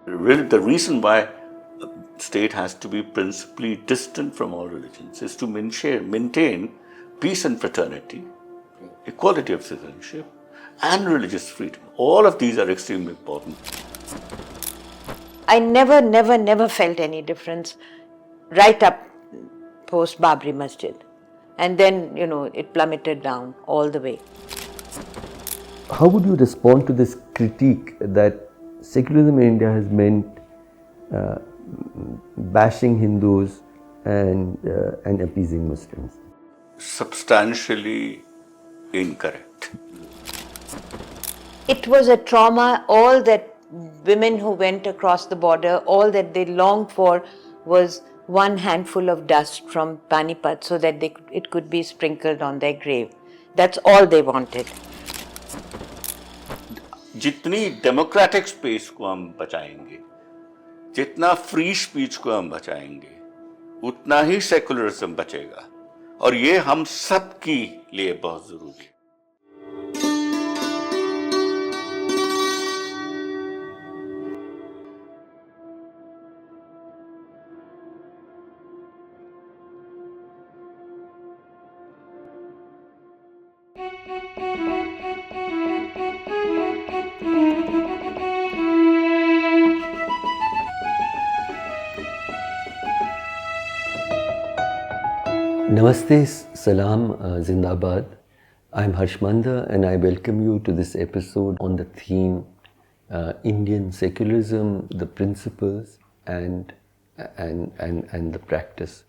Really, the reason why state has to be principally distant from all religions is to maintain peace and fraternity, equality of citizenship, and religious freedom. All of these are extremely important. I never felt any difference right up post Babri Masjid. And then, it plummeted down all the way. How would you respond to this critique that secularism in India has meant bashing Hindus and appeasing Muslims? Substantially incorrect. It was a trauma. All that women who went across the border, all that they longed for was one handful of dust from Panipat so that it could be sprinkled on their grave. That's all they wanted. जितनी democratic space को हम बचाएंगे, जितना free speech को हम बचाएंगे, उतना ही secularism बचेगा, और ये हम सब के लिए बहुत जरूरी है. Namaste, Salam, Zindabad. I'm Harsh Mander and I welcome you to this episode on the theme Indian secularism, the principles and the practice.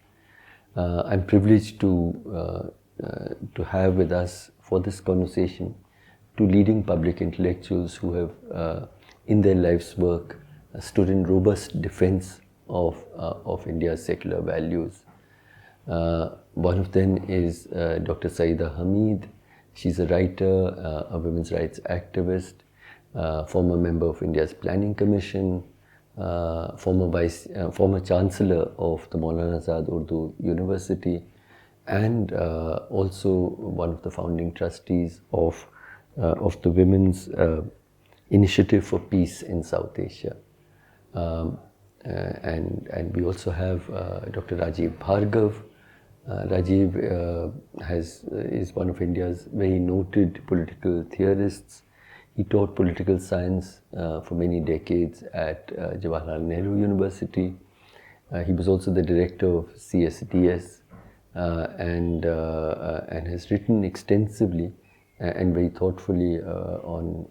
I'm privileged to have with us for this conversation two leading public intellectuals who have in their life's work stood in robust defense of India's secular values. One of them is Dr. Syeda Hameed. She's a writer, a women's rights activist, former member of India's Planning Commission, former Chancellor of the Maulana Azad Urdu University, and also one of the founding trustees of the Women's Initiative for Peace in South Asia. And we also have Dr. Rajeev Bhargava. Rajeev is one of India's very noted political theorists. He taught political science for many decades at Jawaharlal Nehru University. He was also the director of CSDS and has written extensively and very thoughtfully on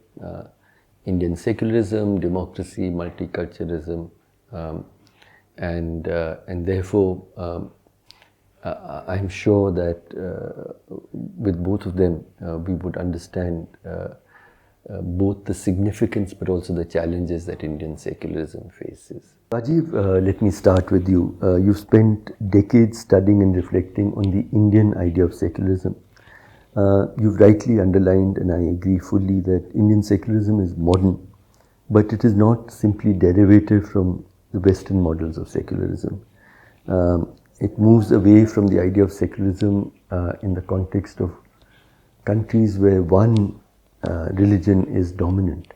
Indian secularism, democracy, multiculturalism, and therefore I'm sure that with both of them we would understand both the significance but also the challenges that Indian secularism faces. Rajeev, let me start with you. You've spent decades studying and reflecting on the Indian idea of secularism. You've rightly underlined, and I agree fully, that Indian secularism is modern, but it is not simply derivative from the Western models of secularism. It moves away from the idea of secularism in the context of countries where one religion is dominant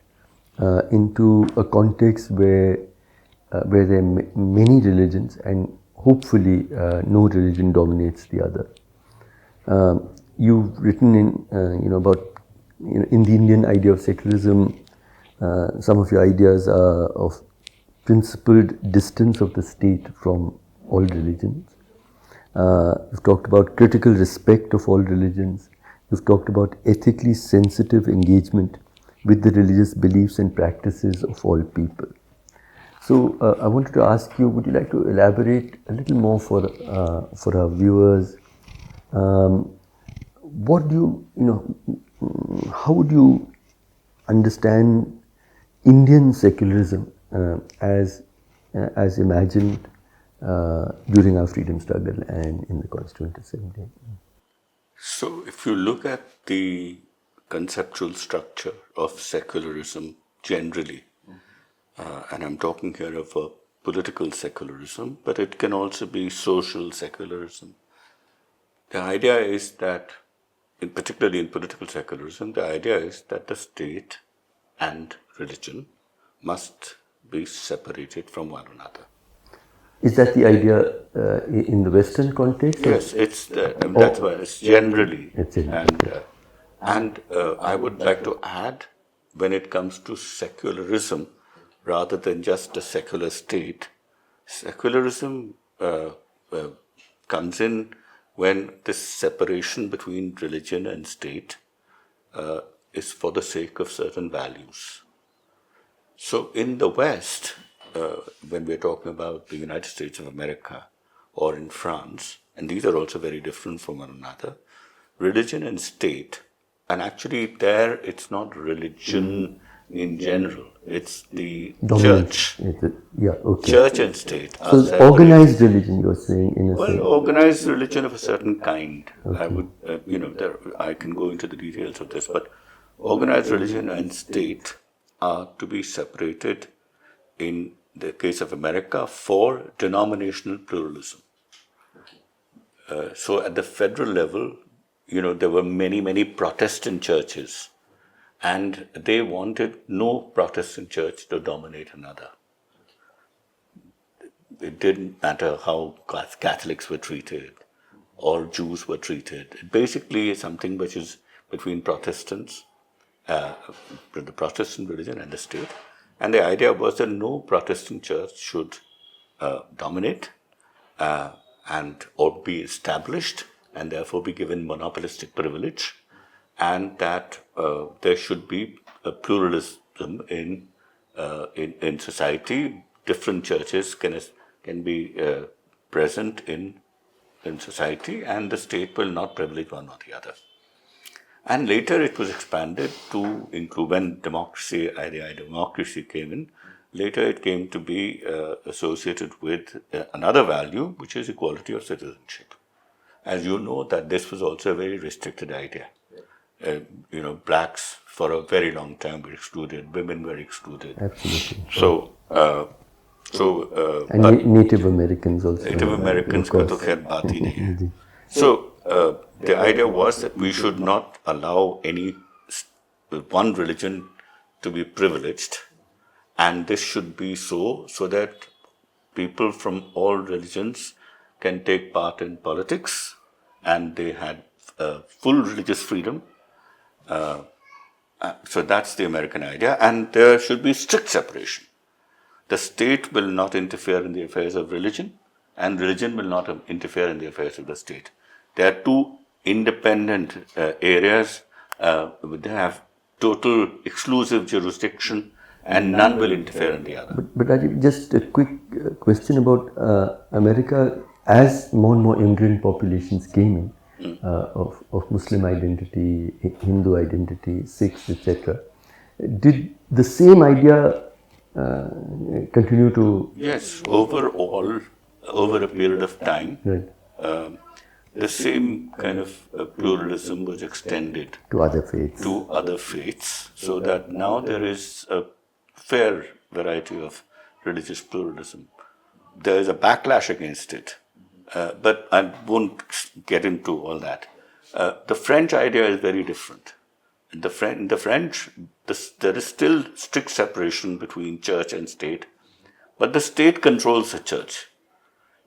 into a context where there are many religions and hopefully no religion dominates the other. You've written in about in the Indian idea of secularism. Some of your ideas are of principled distance of the state from all religions. You've talked about critical respect of all religions. You've talked about ethically sensitive engagement with the religious beliefs and practices of all people. So I wanted to ask you, would you like to elaborate a little more for our viewers? What do how would you understand Indian secularism as imagined during our freedom struggle and in the Constituent Assembly? So, if you look at the conceptual structure of secularism generally, and I'm talking here of a political secularism, but it can also be social secularism. The idea is that, particularly in political secularism, the idea is that the state and religion must be separated from one another. Is that the idea in the Western context? Yes, it's that's why it's generally. It's in- And I would like to add, when it comes to secularism, rather than just a secular state, secularism comes in when this separation between religion and state is for the sake of certain values. So in the West, when we're talking about the United States of America or in France, and these are also very different from one another, religion and state, and actually there it's not religion in general, it's the church. Yeah, okay. Church and state are So separated. organized religion, you're saying, in a Well, sense. organized religion of a certain kind. I would, I can go into the details of this, but organized religion and state are to be separated in the case of America for denominational pluralism. So at the federal level, there were many Protestant churches, and they wanted no Protestant church to dominate another. It didn't matter how Catholics were treated or Jews were treated. It basically is something which is between Protestants, the Protestant religion and the state. And the idea was that no Protestant church should dominate or be established and therefore be given monopolistic privilege, and that there should be a pluralism in society. Different churches can be present in society, and the state will not privilege one or the other. And later it was expanded to include, when democracy came in, later it came to be associated with another value, which is equality of citizenship. As you know, that this was also a very restricted idea. Blacks for a very long time were excluded, women were excluded. Absolutely. And Native Americans also. Native Americans का तो खैर बात ही नहीं है. So the idea was that we should not allow any one religion to be privileged, and this should be so that people from all religions can take part in politics, and they had full religious freedom. So that's the American idea, and there should be strict separation. The state will not interfere in the affairs of religion, and religion will not interfere in the affairs of the state. They are two independent areas. They have total exclusive jurisdiction, and none will interfere in the other. But Rajeev, just a quick question about America. As more and more immigrant populations came in, of Muslim identity, Hindu identity, Sikhs, etc., did the same idea continue to... Yes, overall, over a period of time, Right. The same kind of pluralism was extended To other faiths. so that now there is a fair variety of religious pluralism. There is a backlash against it, but I won't get into all that. The French idea is very different. In the French, there is still strict separation between church and state, but the state controls the church.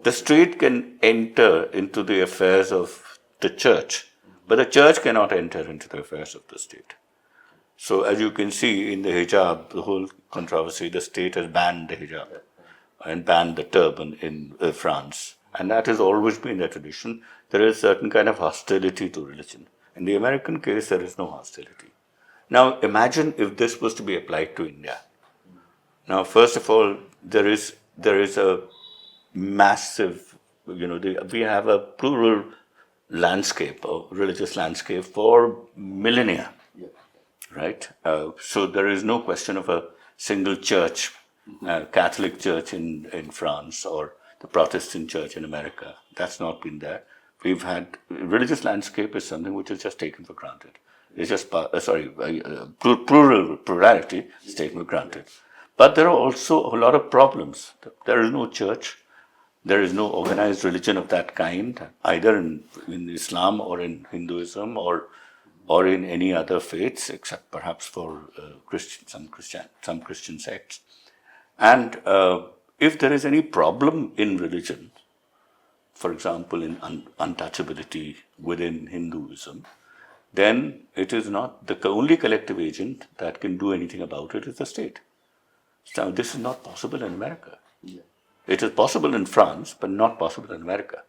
The state can enter into the affairs of the church, but the church cannot enter into the affairs of the state. So as you can see in the hijab, the whole controversy, the state has banned the hijab and banned the turban in France. And that has always been the tradition. There is certain kind of hostility to religion. In the American case, there is no hostility. Now imagine if this was to be applied to India. Now, first of all, there is a massive, we have a plural landscape, or religious landscape for millennia, right? So there is no question of a single church, Catholic church in France or the Protestant church in America. That's not been there. We've had, religious landscape is something which is just taken for granted. It's just, plurality is taken for granted. But there are also a lot of problems. There is no church. There is no organized religion of that kind, either in Islam or in Hinduism or in any other faiths, except perhaps for some Christian sects. And if there is any problem in religion, for example, in untouchability within Hinduism, then it is not the only collective agent that can do anything about it is the state. Now, this is not possible in America. Yeah. It is possible in France, but not possible in America.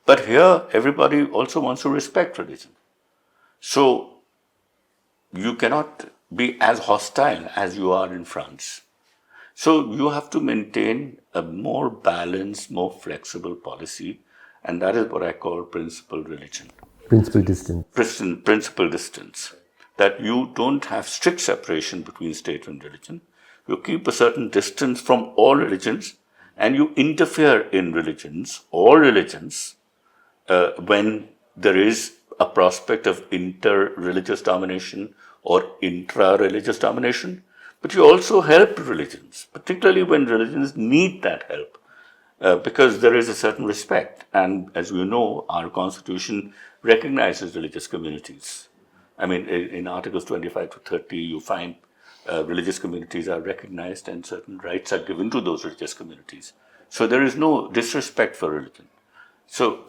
But here, everybody also wants to respect religion. So, you cannot be as hostile as you are in France. So, you have to maintain a more balanced, more flexible policy, and that is what I call principle religion. Principle distance. Principle distance. That you don't have strict separation between state and religion. You keep a certain distance from all religions, and you interfere in religions, all religions, when there is a prospect of inter-religious domination or intra-religious domination. But you also help religions, particularly when religions need that help, because there is a certain respect. And as you know, our constitution recognizes religious communities. I mean, in Articles 25 to 30, you find religious communities are recognized and certain rights are given to those religious communities. So there is no disrespect for religion. So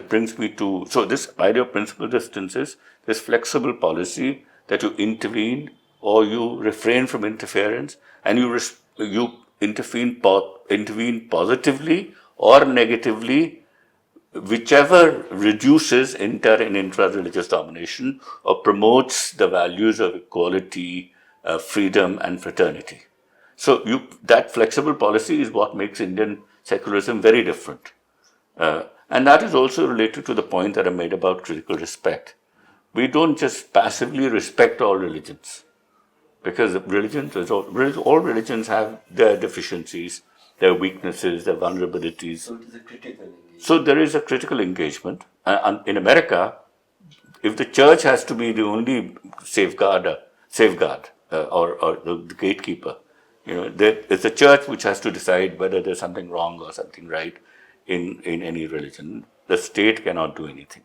brings me to, so this idea of principle distance is this flexible policy that you intervene or you refrain from interference, and you intervene positively or negatively, whichever reduces inter and intra-religious domination or promotes the values of equality, freedom, and fraternity. So that flexible policy is what makes Indian secularism very different. And that is also related to the point that I made about critical respect. We don't just passively respect all religions, because all religions have their deficiencies, their weaknesses, their vulnerabilities. So it is a critical engagement. So there is a critical engagement. And in America, if the church has to be the only safeguard or the gatekeeper, it's the church which has to decide whether there's something wrong or something right in any religion. The state cannot do anything.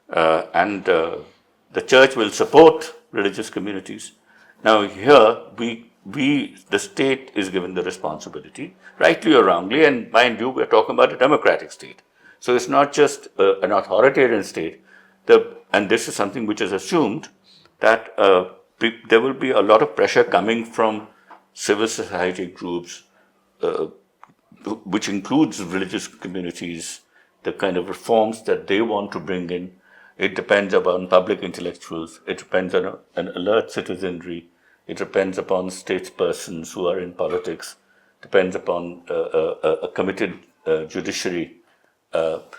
And the church will support religious communities. Now here, the state is given the responsibility, rightly or wrongly, and mind you, we're talking about a democratic state. So it's not just an authoritarian state, and this is something which is assumed, that there will be a lot of pressure coming from civil society groups, which includes religious communities, the kind of reforms that they want to bring in. It depends upon public intellectuals. It depends on an alert citizenry. It depends upon statespersons who are in politics. It depends upon a committed judiciary.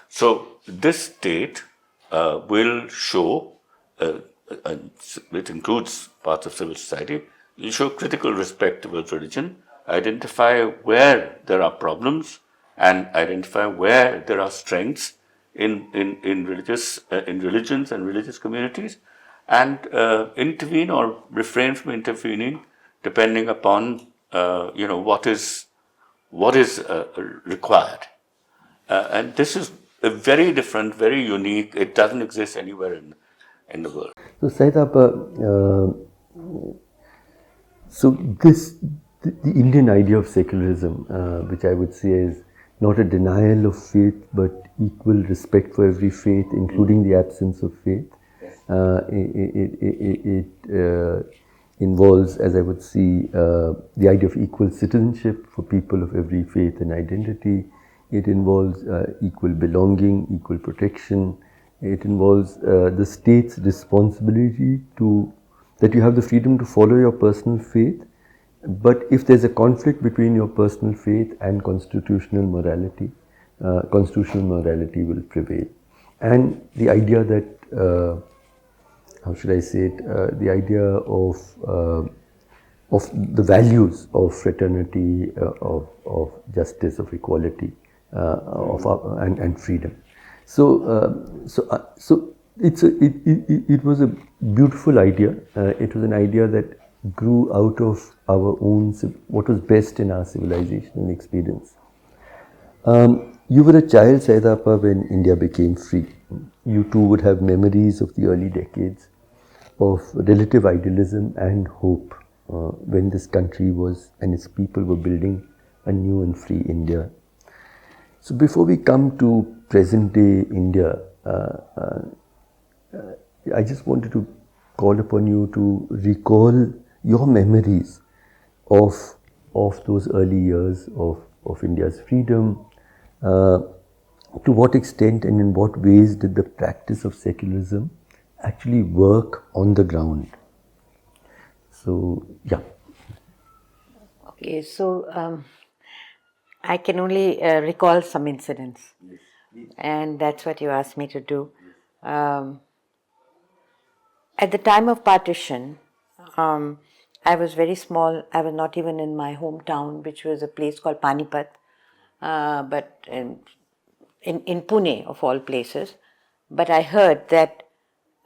So this state will show, it includes parts of civil society, will show critical respect towards religion, identify where there are problems, and identify where there are strengths in religions and religious communities, and intervene or refrain from intervening depending upon what is required. And this is a very different, very unique. It doesn't exist anywhere in the world. So Syeda, the Indian idea of secularism, which I would say is not a denial of faith, but equal respect for every faith, including the absence of faith. It involves, as I would see, the idea of equal citizenship for people of every faith and identity. It involves equal belonging, equal protection. It involves the state's responsibility that you have the freedom to follow your personal faith. But if there's a conflict between your personal faith and constitutional morality will prevail. And the idea that, how should I say it, the idea of the values of fraternity, of justice, of equality, and freedom. So it was a beautiful idea. It was an idea that grew out of our own, what was best in our civilizational experience. You were a child, Syeda, when India became free. You too would have memories of the early decades of relative idealism and hope when this country was and its people were building a new and free India. So before we come to present day India, I just wanted to call upon you to recall your memories of those early years of India's freedom. To what extent and in what ways did the practice of secularism actually work on the ground? So, yeah. Okay, so I can only recall some incidents, and that's what you asked me to do. At the time of partition, I was very small. I was not even in my hometown, which was a place called Panipat, but in Pune, of all places. But I heard that,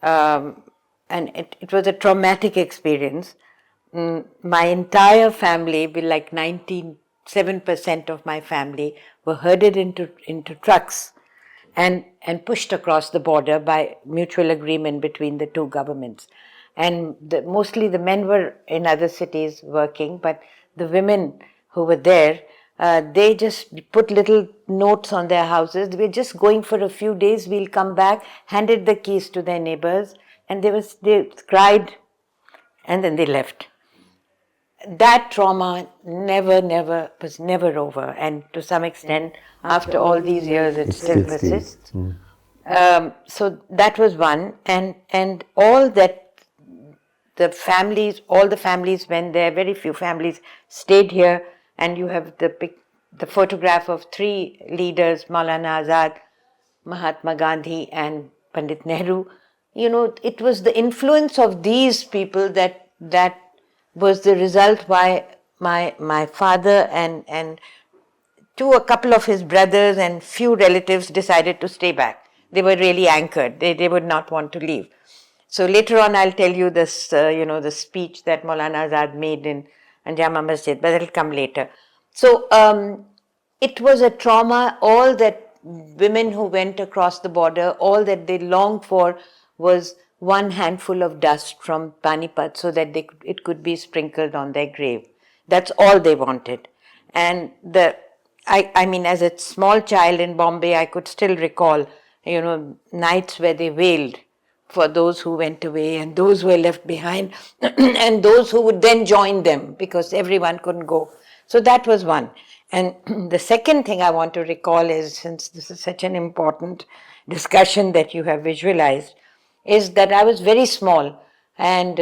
and it was a traumatic experience. My entire family, with like 97% of my family, were herded into trucks and pushed across the border by mutual agreement between the two governments. And mostly the men were in other cities working, but the women who were there, they just put little notes on their houses. We're just going for a few days, we'll come back, handed the keys to their neighbors, and they cried, and then they left. That trauma was never over, and to some extent, after all these years, it still persists. So that was one, and all that all the families went there. Very few families stayed here, and you have the photograph of three leaders: Maulana Azad, Mahatma Gandhi, and Pandit Nehru. You know, it was the influence of these people that was the result why my father and a couple of his brothers and few relatives decided to stay back. They were really anchored. They would not want to leave. So later on, I'll tell you this, the speech that Maulana Azad made in Jama Masjid, but it'll come later. So it was a trauma. All that women who went across the border, all that they longed for was one handful of dust from Panipat so that it could be sprinkled on their grave. That's all they wanted. And I mean, as a small child in Bombay, I could still recall, nights where they wailed for those who went away and those who were left behind and those who would then join them because everyone couldn't go. So that was one. And the second thing I want to recall is, since this is such an important discussion that you have visualized, is that I was very small, and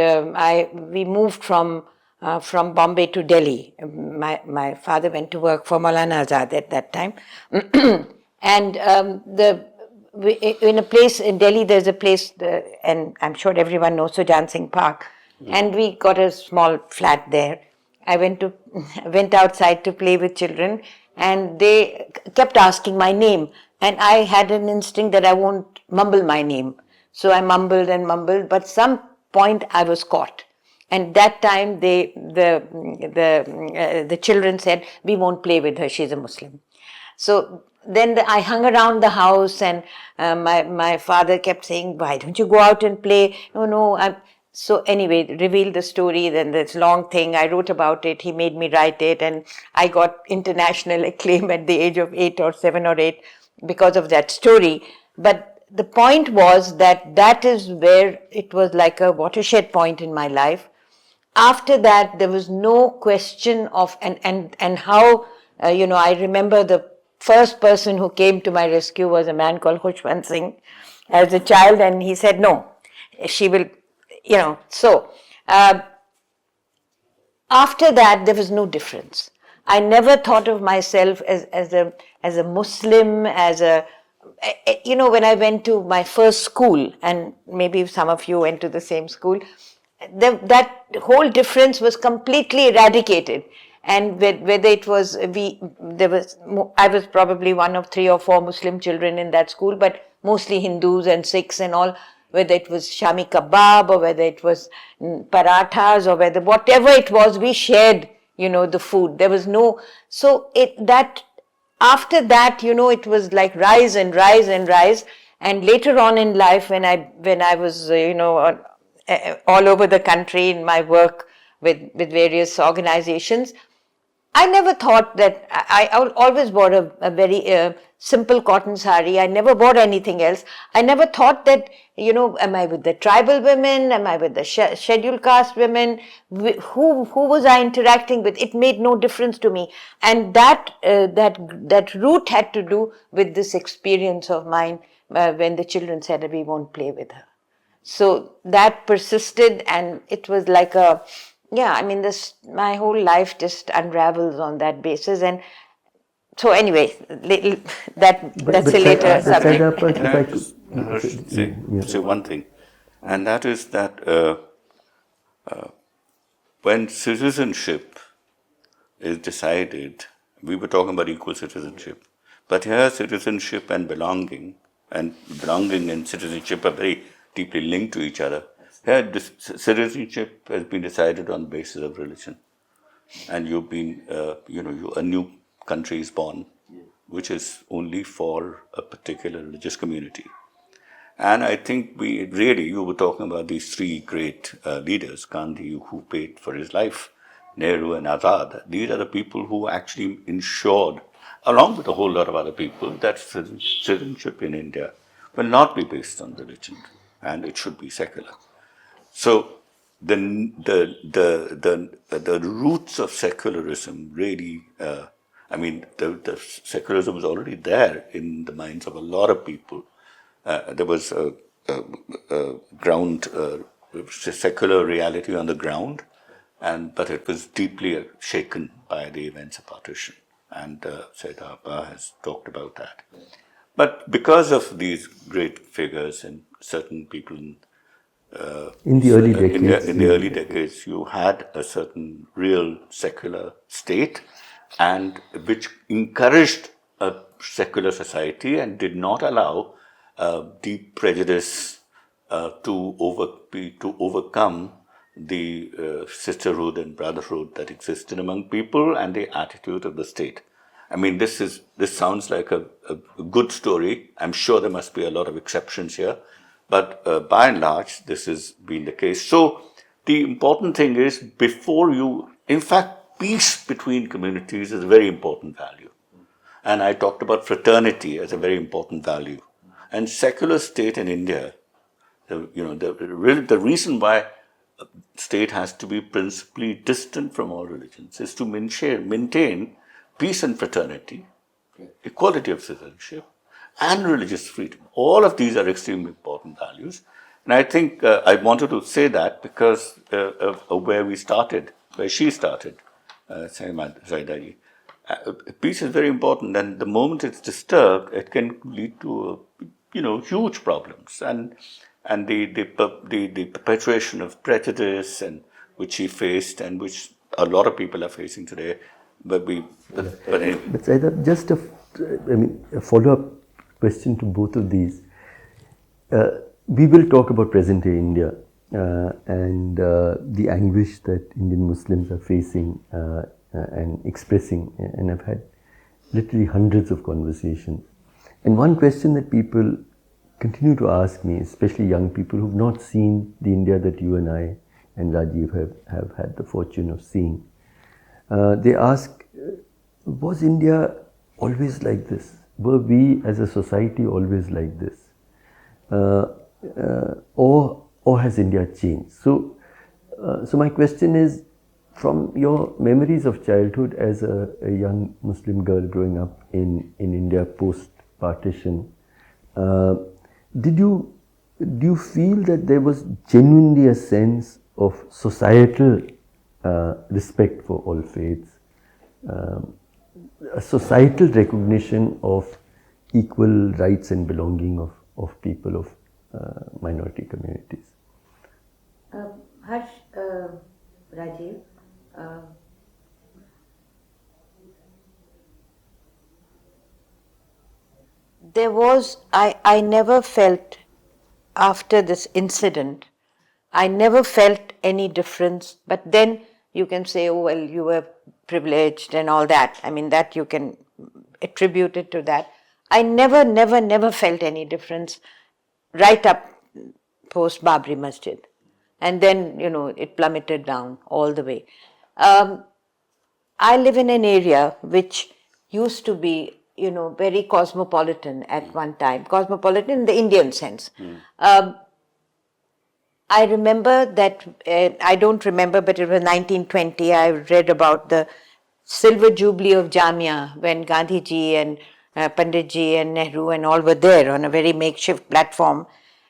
we moved from Bombay to Delhi. My father went to work for Maulana Azad at that time, and in a place in Delhi, there's a place, and I'm sure everyone knows Sujan Singh Park, and we got a small flat there. I went outside to play with children, and they kept asking my name, and I had an instinct that I won't mumble my name. So I mumbled and mumbled, but some point I was caught. And that time the children said, "We won't play with her, she's a Muslim." So then I hung around the house, and my father kept saying, "Why don't you go out and play?" No. So anyway, revealed the story, then this long thing, I wrote about it, he made me write it, and I got international acclaim at the age of 7 or 8 because of that story. But the point was that is where it was like a watershed point in my life. After that, there was no question of, and how, I remember the first person who came to my rescue was a man called Khushwant Singh as a child, and he said, "No, she will," so after that, there was no difference. I never thought of myself as a Muslim, when I went to my first school, and maybe some of you went to the same school, that whole difference was completely eradicated. And whether it was, I was probably one of 3 or 4 Muslim children in that school, but mostly Hindus and Sikhs and all, whether it was Shami kebab or whether it was parathas or whatever it was, we shared, the food. There was no, after that, it was like rise and rise and rise. And later on in life, when I was, all over the country in my work with various organizations. I never thought that, I always wore a very simple cotton sari. I never wore anything else. I never thought that, am I with the tribal women? Am I with the scheduled caste women? Who was I interacting with? It made no difference to me. And that root had to do with this experience of mine when the children said that we won't play with her. So that persisted, and it was like my whole life just unravels on that basis. And so anyway, that's a later subject. Can I just say one thing? And that is that when citizenship is decided, we were talking about equal citizenship, but here citizenship and belonging and citizenship are very deeply linked to each other. Here, citizenship has been decided on the basis of religion, and you've been, a new country is born, which is only for a particular religious community. And I think you were talking about these three great leaders, Gandhi, who paid for his life, Nehru and Azad. These are the people who actually ensured, along with a whole lot of other people, that citizenship in India will not be based on religion, and it should be secular. So the roots of secularism really, the secularism was already there in the minds of a lot of people. There was a ground, secular reality on the ground, but it was deeply shaken by the events of partition. And Syeda Hameed has talked about that. But because of these great figures and certain people in the early decades, you had a certain real secular state, and which encouraged a secular society and did not allow deep prejudice to overcome the sisterhood and brotherhood that existed among people and the attitude of the state. I mean, this sounds like a good story. I'm sure there must be a lot of exceptions here, but by and large, this has been the case. So the important thing is, in fact, peace between communities is a very important value. And I talked about fraternity as a very important value. And secular state in India, the reason why state has to be principally distant from all religions is to maintain peace and fraternity, equality of citizenship, and religious freedom. All of these are extremely important values. And I think I wanted to say that because of where she started, Syeda. Peace is very important, and the moment it's disturbed, it can lead to huge problems, and the perpetuation of prejudice, and which she faced, and which a lot of people are facing today. But anyway. But Syeda, just a follow-up question to both of these. We will talk about present-day India and the anguish that Indian Muslims are facing and expressing, and I've had literally hundreds of conversations. And one question that people continue to ask me, especially young people who've not seen the India that you and I and Rajeev have had the fortune of seeing, they ask, was India always like this? Were we as a society always like this? Or has India changed? So my question is, from your memories of childhood as a young Muslim girl growing up in India post-partition, do you feel that there was genuinely a sense of societal respect for all faiths, a societal recognition of equal rights and belonging of people of minority communities? Harsh, Rajeev, there was, I never felt, after this incident, I never felt any difference. But then you can say, oh, well, you were privileged and all that. I mean, that you can attribute it to that. I never felt any difference right up post Babri Masjid. and then, it plummeted down all the way. I live in an area which used to be, very cosmopolitan at one time, cosmopolitan in the Indian sense. I remember that, I don't remember, but it was 1920. I read about the silver jubilee of Jamia when Gandhiji and Panditji and Nehru and all were there on a very makeshift platform.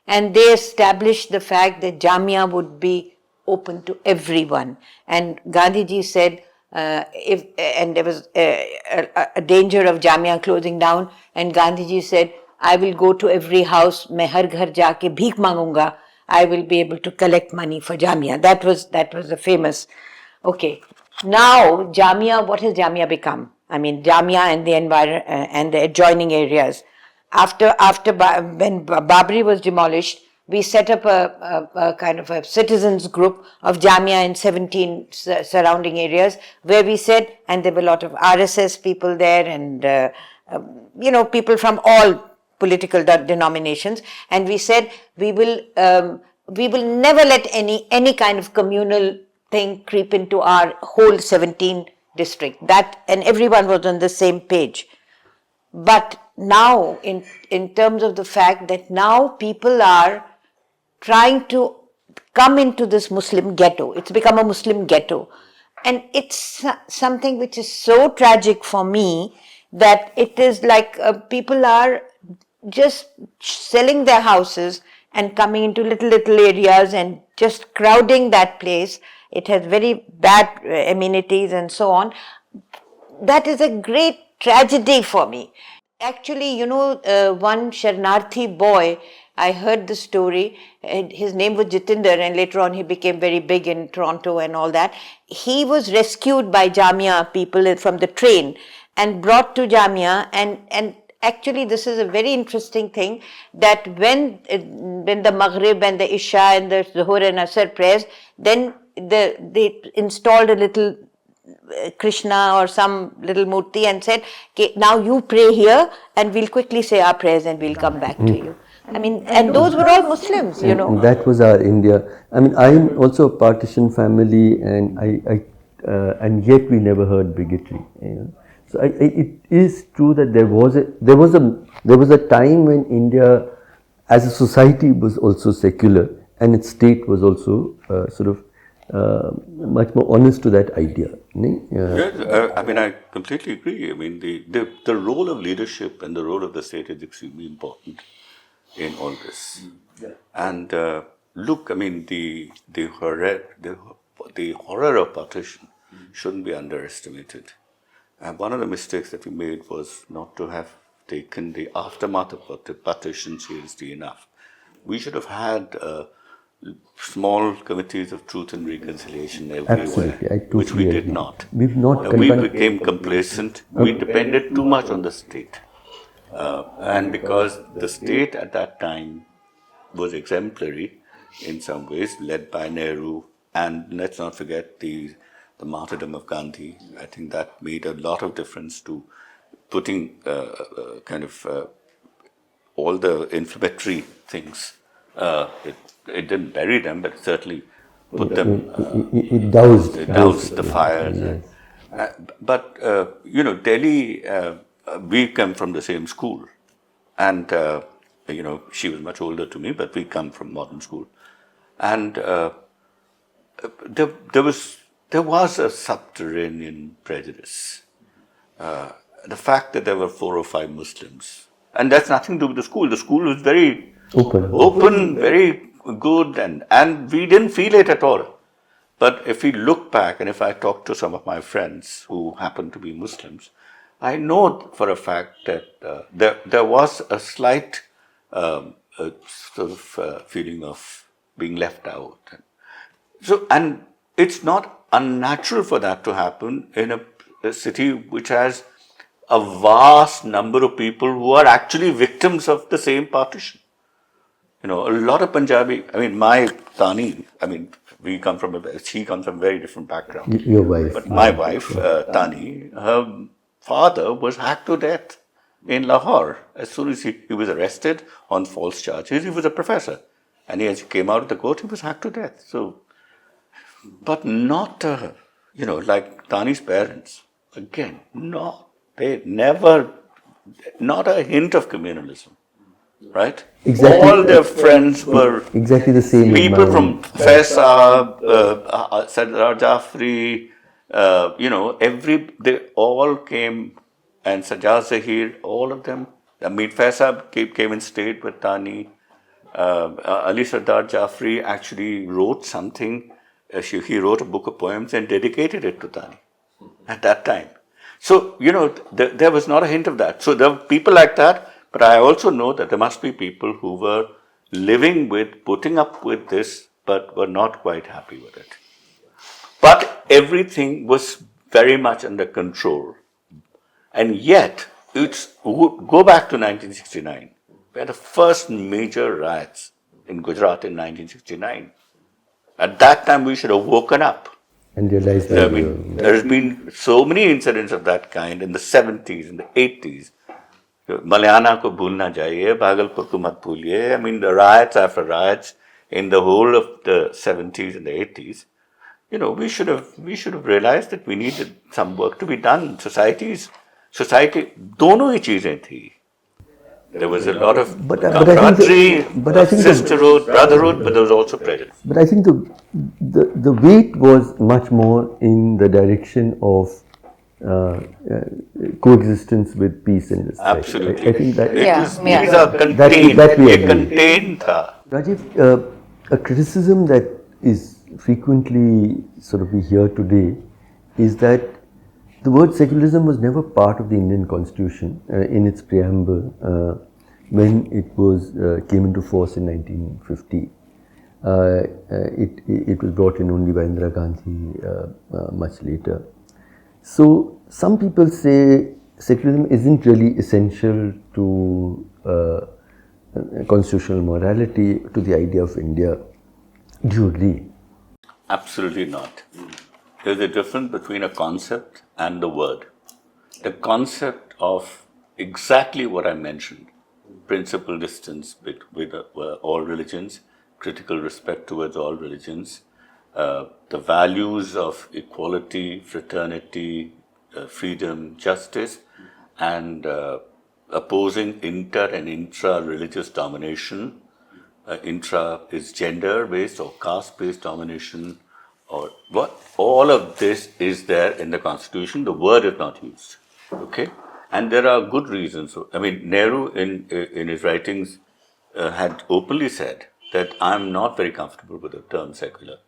And they established the fact that Jamia would be open to everyone. And Gandhiji said, and there was a danger of Jamia closing down, and Gandhiji said, I will go to every house, मैं हर घर जाके भीख मांगूंगा, I will be able to collect money for Jamia. That was the famous. Okay. Now, Jamia, what has Jamia become? I mean, Jamia and the and the adjoining areas. When Babri was demolished, we set up a kind of a citizens group of Jamia in 17 surrounding areas, where we said, and there were a lot of RSS people there, and people from all political denominations, and we said we will never let any kind of communal thing creep into our whole 17 district. And everyone was on the same page. But now, in terms of the fact that now people are trying to come into this Muslim ghetto, it's become a Muslim ghetto, and it's something which is so tragic for me, that it is like people are just selling their houses and coming into little areas and just crowding that place. It has very bad amenities and so on. That is a great tragedy for me. Actually, one Sharnarthi boy, I heard the story, his name was Jitinder, and later on he became very big in Toronto and all that. He was rescued by Jamia people from the train and brought to Jamia, and actually, this is a very interesting thing, that when the Maghrib and the Isha and the Zuhur and Asr prayers, then they installed a little Krishna or some little murti and said, okay, now you pray here and we'll quickly say our prayers and we'll come back to you. I mean, and those were all Muslims, And that was our India. I mean, I'm also a partition family, and and yet we never heard bigotry. So it is true that there was a time when India, as a society, was also secular, and its state was also much more honest to that idea. Yes, I mean, I completely agree. I mean, the role of leadership and the role of the state is extremely important in all this. And look, I mean, the horror of partition shouldn't be underestimated. And one of the mistakes that we made was not to have taken the aftermath of the partition seriously enough. We should have had small committees of truth and reconciliation everywhere, which we did not. We became complacent. We depended too much on the state. And because the state at that time was exemplary in some ways, led by Nehru, and let's not forget the martyrdom of Gandhi. I think that made a lot of difference to putting all the inflammatory things. It didn't bury them, but certainly put them. It doused the fires. Yes. But Delhi, we come from the same school, and she was much older to me, but we come from modern school, and there was a subterranean prejudice. The fact that there were 4 or 5 Muslims, and that's nothing to do with the school. The school was very open, very good, and we didn't feel it at all. But if we look back, and if I talk to some of my friends who happen to be Muslims, I know for a fact that there was a slight feeling of being left out. So, and it's not unnatural for that to happen in a city which has a vast number of people who are actually victims of the same partition. A lot of Punjabi, I mean, my Tani, I mean, she comes from a very different background. Your wife. But my wife, Tani, her father was hacked to death in Lahore. As soon as he was arrested on false charges, he was a professor. And as he came out of the court, he was hacked to death. So, but not, like Tani's parents. Again, no, they never, not a hint of communalism, right? Exactly. All their friends were exactly the same. people from Faisal, Sardar Jafri, they all came, and Sajjad Zahir, all of them. I mean, Faisal came and stayed with Tani. Ali Sardar Jafri actually wrote something. He wrote a book of poems and dedicated it to Tani at that time. So, there was not a hint of that. So there were people like that, but I also know that there must be people who were living with, putting up with this, but were not quite happy with it. But everything was very much under control. And yet, go back to 1969. We had the first major riots in Gujarat in 1969. At that time, we should have woken up. And realized that There has been so many incidents of that kind in the 70s, in the 80s. Malayana ko bhulna jaiye, Bhagalpur ko mat bhuliye. I mean, the riots after riots in the whole of the 70s and the 80s. We should have realized that we needed some work to be done. Society, दोनों ही चीजें थी. There was a lot of camaraderie, sisterhood, brotherhood, but there was also prejudice. But I think the weight was much more in the direction of coexistence with peace and respect. Absolutely. I think that these are contained. That we agree. Contained tha. Rajeev, a criticism that is frequently sort of we hear today is that the word secularism was never part of the Indian Constitution in its preamble when it came into force in 1950. It was brought in only by Indira Gandhi much later. So some people say secularism isn't really essential to constitutional morality, to the idea of India. Do you agree? Absolutely not. There's a difference between a concept and the word. The concept of exactly what I mentioned, principal distance with all religions, critical respect towards all religions, the values of equality, fraternity, freedom, justice, and opposing inter and intra-religious domination. Intra is gender-based or caste-based domination, or what? All of this is there in the Constitution. The word is not used. Okay, and there are good reasons. I mean, Nehru in his writings had openly said that I am not very comfortable with the term secular.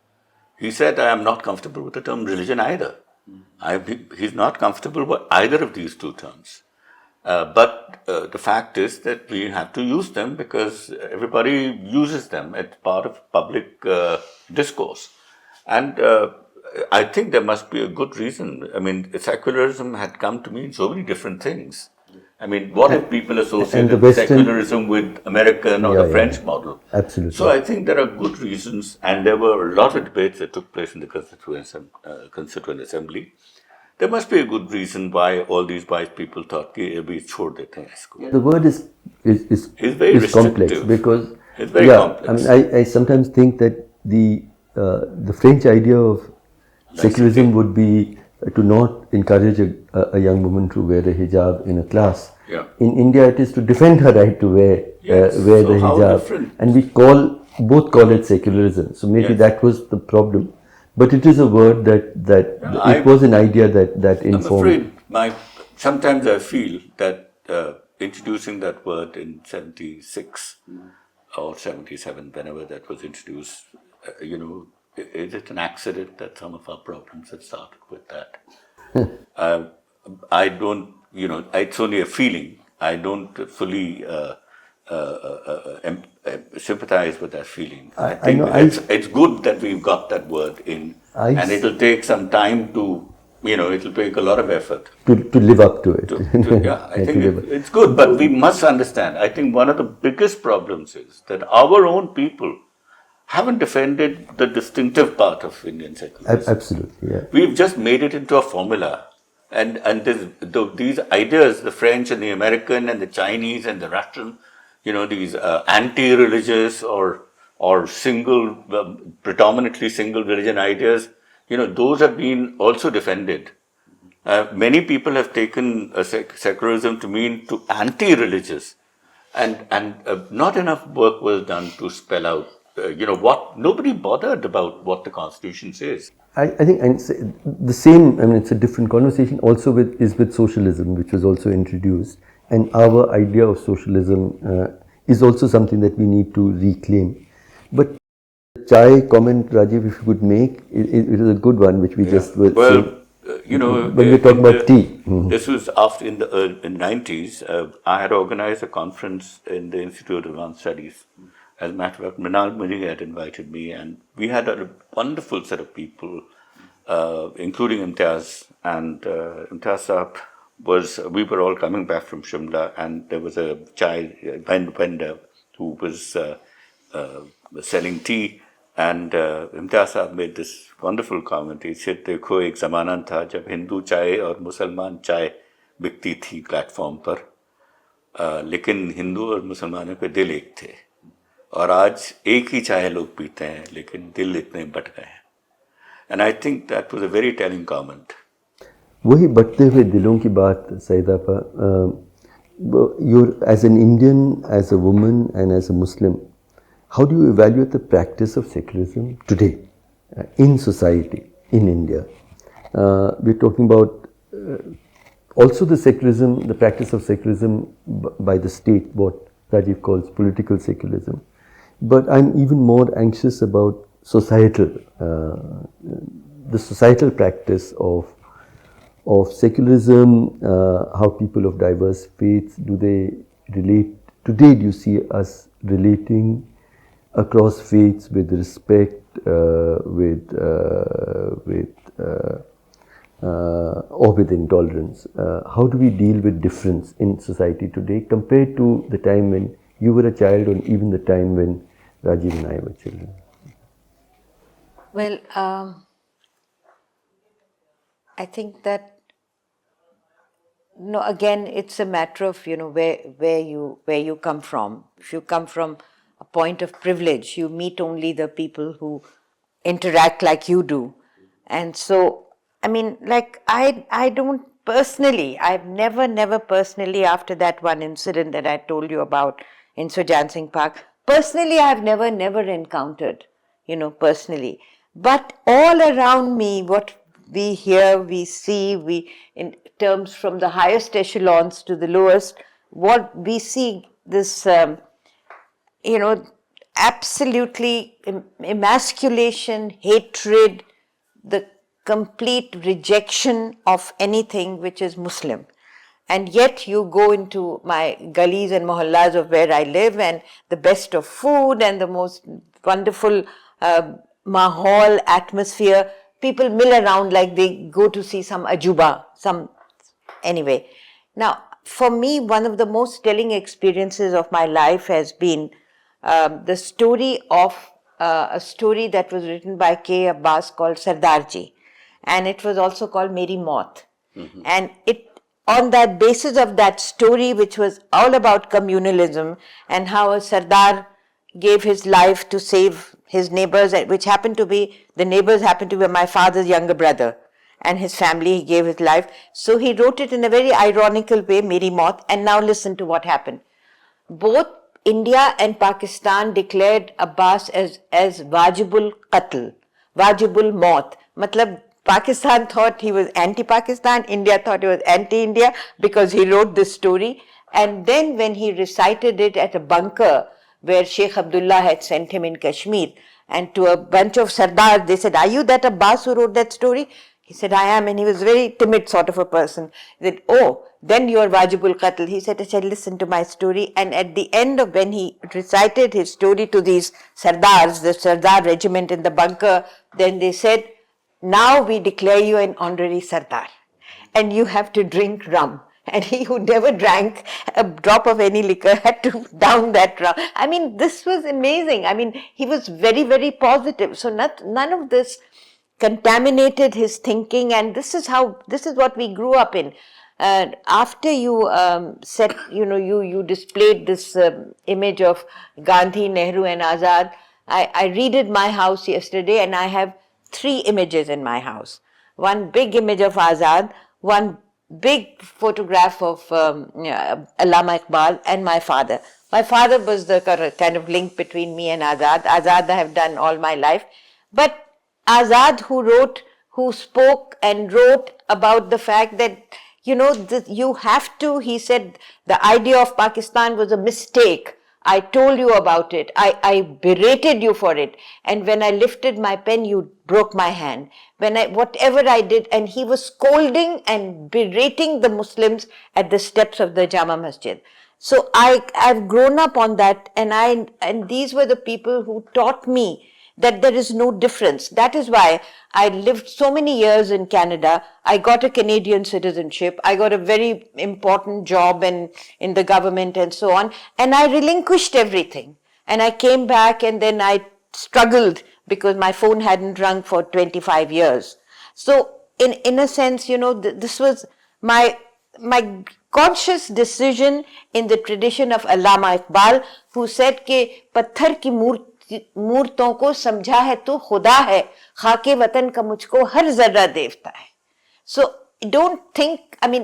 He said I am not comfortable with the term religion either. He's not comfortable with either of these two terms. But the fact is that we have to use them because everybody uses them as part of public discourse. And I think there must be a good reason. I mean, secularism had come to mean so many different things. I mean, what if people associated secularism with American or the French model? Absolutely. So I think there are good reasons, and there were a lot of debates that took place in the Constituent Assembly. There must be a good reason why all these wise people thought कि अभी छोड़ देते हैं इसको. The word is very complex because it's very complex. I mean, I sometimes think that the French idea of secularism would be to not encourage a young woman to wear a hijab in a class. Yeah. In India, it is to defend her right to wear the hijab, different? and we both call it secularism. So maybe that was the problem. But it is a word that it was an idea that informed. I'm afraid sometimes I feel that introducing that word in 76 or 77, whenever that was introduced, is it an accident that some of our problems have started with that? I don't, it's only a feeling. I don't fully sympathize with that feeling. I think it's good that we've got that word in, and it'll take some time to, it'll take a lot of effort to live up to it. I think it's good, but we must understand. I think one of the biggest problems is that our own people haven't defended the distinctive part of Indian secularism. Absolutely, yeah. We've just made it into a formula. And these ideas, the French and the American and the Chinese and the Russian, these anti-religious or or predominantly single religion ideas, those have been also defended. Many people have taken secularism to mean to anti-religious, and not enough work was done to spell out, what nobody bothered about what the Constitution says. I think and the same. I mean, it's a different conversation. Also, with socialism, which was also introduced, and our idea of socialism is also something that we need to reclaim. But chai comment, Rajiv, if you could make, it is a good one, which we just were saying. When we talk about tea. This was after in the 90s. I had organized a conference in the Institute of Advanced Studies. As a matter of fact, Mrinal Muni had invited me, and we had a wonderful set of people, including Imtiaz. And Imtiaz Saab we were all coming back from Shimla, and there was a chai vendor who was selling tea. And Imtiaz Saab made this wonderful comment. He said, देखो एक ज़माना था जब हिंदू चाय और मुसलमान चाय बिकती थी प्लेटफॉर्म पर, लेकिन हिंदू और मुसलमानों के दिल एक थे, और आज एक ही चाय लोग पीते हैं लेकिन दिल इतने बट गए हैं. And I think that was a very telling comment. वही बढ़ते हुए दिलों की बात, सईदा पर, you're as an Indian, as a woman, and as a Muslim, how do you evaluate the practice of secularism today in society, in India? We're talking about also the practice of secularism by the state, what Rajiv calls political secularism. But I'm even more anxious about the societal practice of secularism, how people of diverse faiths, do they relate? Today, do you see us relating across faiths with respect, or with intolerance? How do we deal with difference in society today compared to the time when you were a child, or even the time when Rajiv and I were children? Well, I think that, again, it's a matter of, where you come from. If you come from a point of privilege, you meet only the people who interact like you do. And so, I mean, like, I don't personally, I've never personally, after that one incident that I told you about in Sujan Singh Park, personally, I've never encountered, personally. But all around me, what we hear, we see, in terms from the highest echelons to the lowest, what we see, this, absolutely emasculation, hatred, the complete rejection of anything which is Muslim. And yet you go into my gullies and mohallas of where I live, and the best of food and the most wonderful mahal atmosphere, people mill around like they go to see some ajuba, anyway. Now, for me, one of the most telling experiences of my life has been the story of a story that was written by K. Abbas called Sardarji, and it was also called Meri Maut. Mm-hmm. And on that basis of that story, which was all about communalism and how a Sardar gave his life to save his neighbors, the neighbors happened to be my father's younger brother and his family. He gave his life. So he wrote it in a very ironical way, Meri Maut. And now listen to what happened. Both India and Pakistan declared Abbas as Wajibul Qatl, Wajibul Maut. Matlab, Pakistan thought he was anti-Pakistan, India thought he was anti-India because he wrote this story. And then when he recited it at a bunker where Sheikh Abdullah had sent him in Kashmir, and to a bunch of Sardars, they said, "Are you that Abbas who wrote that story?" He said, "I am," and he was a very timid sort of a person. He said, "Oh, then you are Wajibul Qatl." He said, "Listen to my story." And at the end of when he recited his story to these Sardars, the Sardar regiment in the bunker, then they said, "Now we declare you an honorary Sardar, and you have to drink rum." And he who never drank a drop of any liquor had to down that rum. I mean, this was amazing. I mean, he was very, very positive. So none of this contaminated his thinking, and this is what we grew up in. After you you displayed this image of Gandhi, Nehru and Azad, I redid my house yesterday and I have 3 images in my house. One big image of Azad, one big photograph of Allama Iqbal, and my father. My father was the kind of link between me and Azad. Azad I have done all my life. But Azad, who spoke and wrote about the fact that, you have to, he said, the idea of Pakistan was a mistake. I told you about it. I berated you for it. And when I lifted my pen, you broke my hand. Whatever I did, and he was scolding and berating the Muslims at the steps of the Jama Masjid. So I've grown up on that, and these were the people who taught me that there is no difference. That is why I lived so many years in Canada. I got a Canadian citizenship. I got a very important job in the government and so on. And I relinquished everything. And I came back, and then I struggled because my phone hadn't rung for 25 years. So in a sense, this was my conscious decision in the tradition of Allama Iqbal, who said कि पत्थर की मूर्तों को समझा है तो खुदा है, खाके वतन का मुझको हर जर्रा देवता है. So don't think,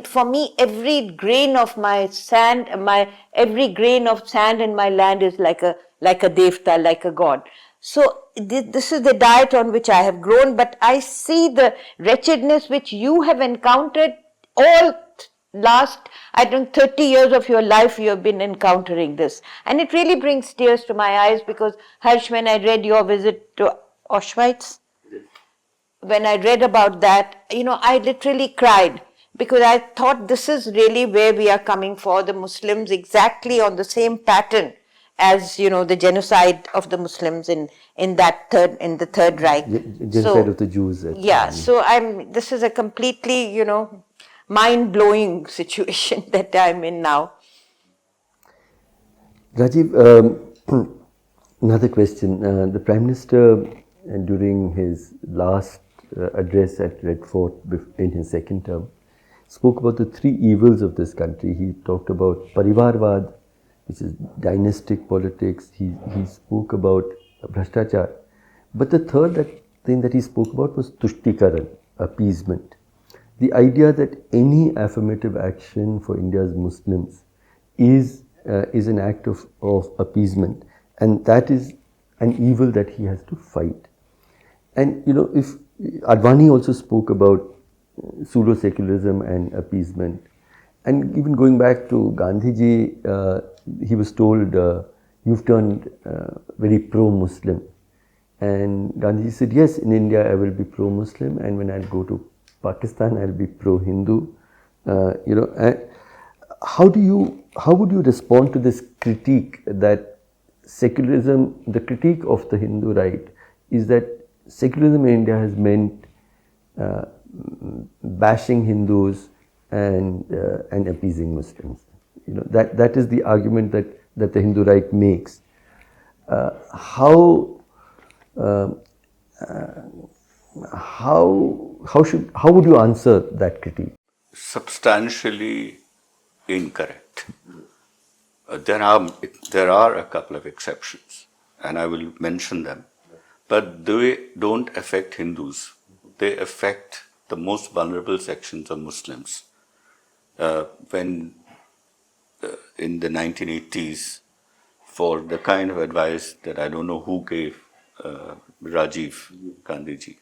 for me, every grain of sand in my land is like a devta, like a god. So this is the diet on which I have grown, but I see the wretchedness which you have encountered all last, 30 years of your life you have been encountering this. And it really brings tears to my eyes because, Harsh, when I read your visit to Auschwitz, when I read about that, I literally cried because I thought this is really where we are coming for, the Muslims, exactly on the same pattern as, the genocide of the Muslims in the Third Reich. Genocide of the Jews. So this is a completely, mind-blowing situation that I'm in now. Rajeev, another question. The Prime Minister, during his last address at Red Fort in his second term, spoke about the 3 evils of this country. He talked about Parivarvad, which is dynastic politics. He spoke about Bhrashtachar. But the third thing that he spoke about was Tushtikaran, appeasement. The idea that any affirmative action for India's Muslims is an act of appeasement, and that is an evil that he has to fight. And if Advani also spoke about pseudo-secularism and appeasement, and even going back to Gandhiji, he was told, you've turned very pro-Muslim. And Gandhiji said, yes, in India I will be pro-Muslim, and when I go to Pakistan, I'll be pro-Hindu. How would you respond to this critique that secularism, the critique of the Hindu right, is that secularism in India has meant bashing Hindus and appeasing Muslims? That is the argument that the Hindu right makes. How would you answer that critique? Substantially incorrect. There are a couple of exceptions, and I will mention them, but they don't affect Hindus. They affect the most vulnerable sections of Muslims. When in the 1980s, for the kind of advice that I don't know who gave Rajiv Gandhiji,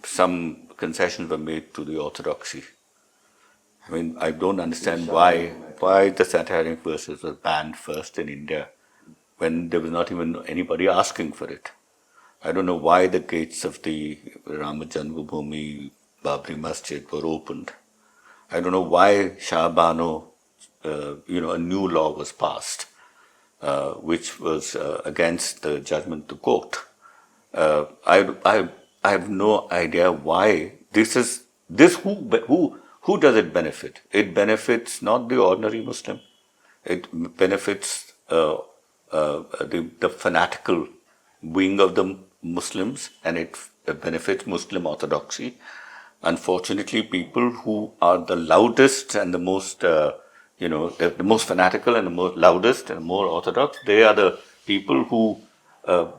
some concessions were made to the orthodoxy. I don't understand why the satiric verses were banned first in India when there was not even anybody asking for it. I don't know why the gates of the Rama Janmabhoomi Babri Masjid were opened. I don't know why Shah Bano, a new law was passed, which was against the judgment of the court. I have no idea why this. Who does it benefit? It benefits not the ordinary Muslim. It benefits the fanatical wing of the Muslims, and it benefits Muslim orthodoxy. Unfortunately, people who are the loudest and the most, the most fanatical and the most loudest and more orthodox, they are the people who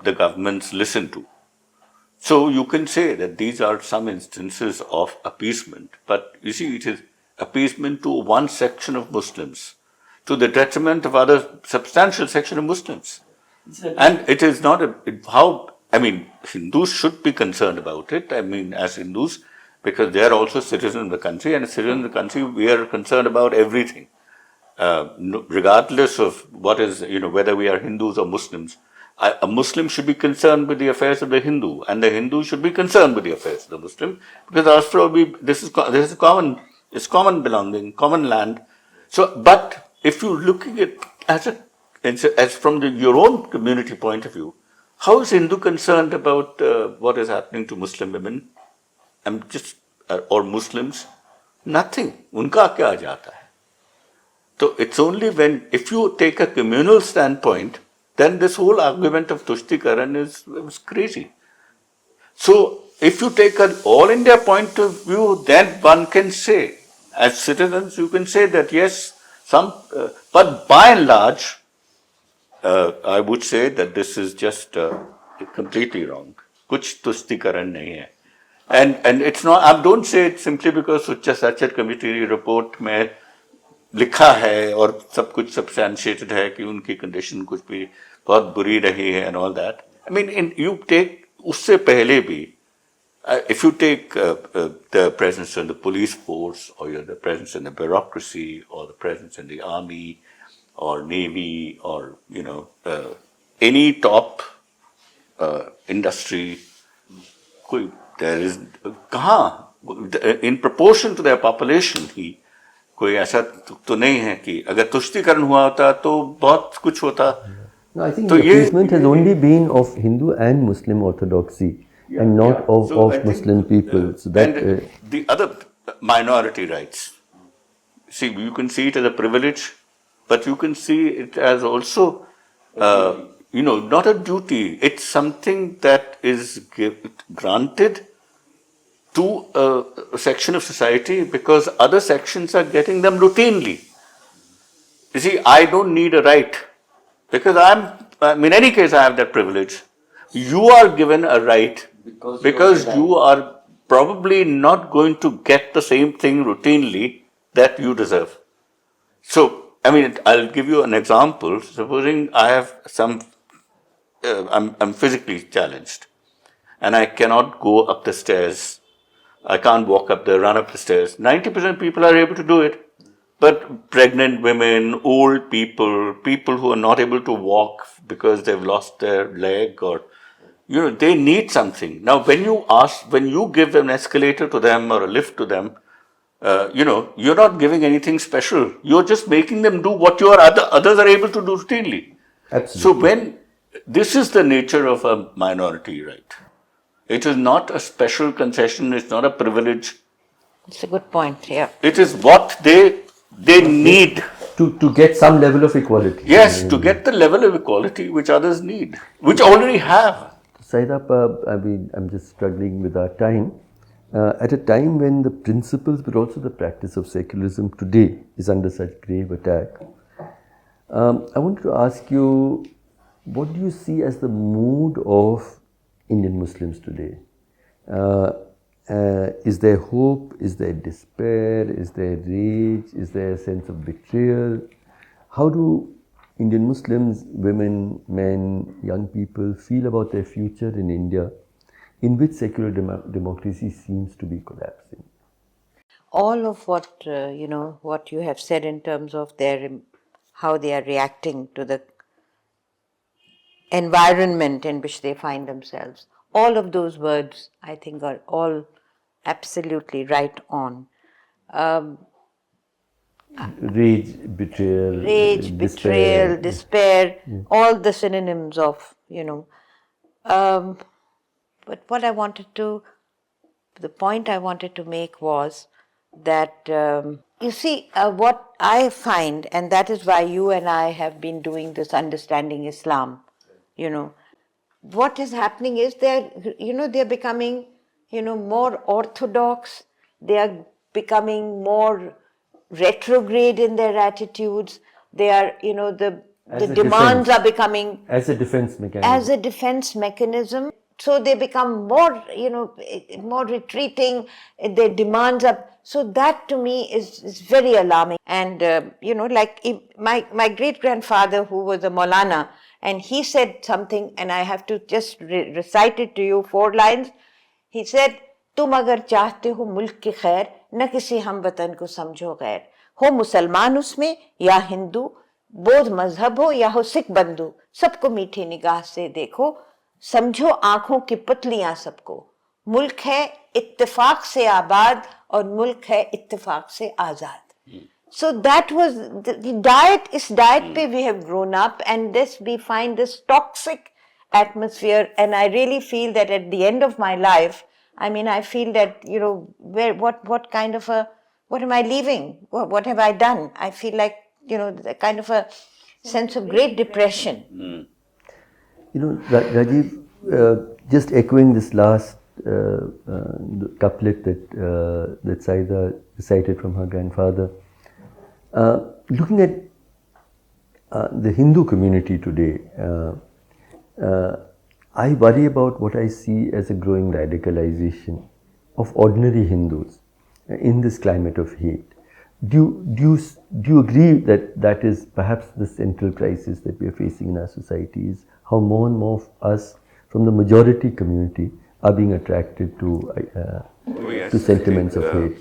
the governments listen to. So you can say that these are some instances of appeasement, but you see, it is appeasement to one section of Muslims, to the detriment of other substantial section of Muslims. And it is not Hindus should be concerned about it. I mean, as Hindus, because they are also citizens of the country, and as citizens of the country, we are concerned about everything. Regardless of what is, whether we are Hindus or Muslims, a Muslim should be concerned with the affairs of the Hindu, and the Hindu should be concerned with the affairs of the Muslim, because after all, this is common, it's common belonging, common land. So, but if you're looking at as from your own community point of view, how is Hindu concerned about what is happening to Muslim women? Or Muslims? Nothing. Unka kya aa jata hai? So it's only if you take a communal standpoint, then this whole argument of Tushtikaran is crazy. So if you take an all India point of view, then one can say, as citizens, you can say that yes, but by and large, I would say that this is just completely wrong. Kuch Tushtikaran nahi hai. And it's not, I don't say it simply because Sucha Committee report mein लिखा है और सब कुछ substantiated है कि उनकी condition कुछ भी बहुत बुरी रही है and all that. I mean, you take उससे पहले भी, if you take the presence in the police force, or the presence in the bureaucracy, or the presence in the army or navy, or any top industry, there is कहाँ in proportion to their population ही कोई ऐसा तो नहीं है कि अगर तुष्टीकरण हुआ होता तो बहुत कुछ होता. No, I think the appeasement has only been of Hindu and Muslim orthodoxy, and not of Muslim people. So that and the other minority rights. See, you can see it as a privilege, but you can see it as also, not a duty. It's something that is granted to a section of society because other sections are getting them routinely. You see, I don't need a right because in any case, I have that privilege. You are given a right because you are probably not going to get the same thing routinely that you deserve. So, I'll give you an example. Supposing I have I'm physically challenged and I cannot go up the stairs. I can't run up the stairs. 90% of people are able to do it. But pregnant women, old people who are not able to walk because they've lost their leg, or, they need something. Now, when you give an escalator to them or a lift to them, you're not giving anything special. You're just making them do what others are able to do routinely. Absolutely. So this is the nature of a minority right. It is not a special concession. It's not a privilege. It's a good point. Yeah. It is what they need to get some level of equality. Yes, to get the level of equality which others need, which already have. Syeda, I'm just struggling with our time. At a time when the principles but also the practice of secularism today is under such grave attack, I wanted to ask you, what do you see as the mood of Indian Muslims today? Is there hope? Is there despair? Is there rage? Is there a sense of betrayal? How do Indian Muslims, women, men, young people feel about their future in India, in which secular democracy seems to be collapsing? All of what what you have said in terms of how they are reacting to the environment in which they find themselves. All of those words, I think, are all absolutely right on. Rage, betrayal, despair, all the synonyms of, but the point I wanted to make was that, you see, what I find, and that is why you and I have been doing this Understanding Islam, what is happening is they're becoming, more orthodox, they are becoming more retrograde in their attitudes, they are, As the a demands defense. are becoming As a defense mechanism. as a defense mechanism. So they become more, more retreating. Their demands are. So that to me is very alarming. And, like my great grandfather, who was a Maulana, and he said something, and I have to just recite it to you, 4 lines. He said, तुम अगर चाहते हो मुल्क की खैर, न किसी हम वतन को समझो गैर, हो मुसलमान उसमें या हिंदू, बौद्ध मजहब हो या हो सिख बंधु, सबको मीठी निगाह से देखो, समझो आंखों की पुतलियां सबको, मुल्क है इत्तेफाक से आबाद और मुल्क है इत्तेफाक से आजाद. So that was the diet. Is diet pe we have grown up, and this we find this toxic atmosphere. And I really feel that at the end of my life, I feel that what kind of what am I leaving? What have I done? I feel like the kind of a sense of great depression. Rajiv, just echoing this last couplet that Syeda recited from her grandfather. Looking at the Hindu community today, I worry about what I see as a growing radicalization of ordinary Hindus in this climate of hate. Do you agree that that is perhaps the central crisis that we are facing in our society, is how more and more of us from the majority community are being attracted to sentiments of hate?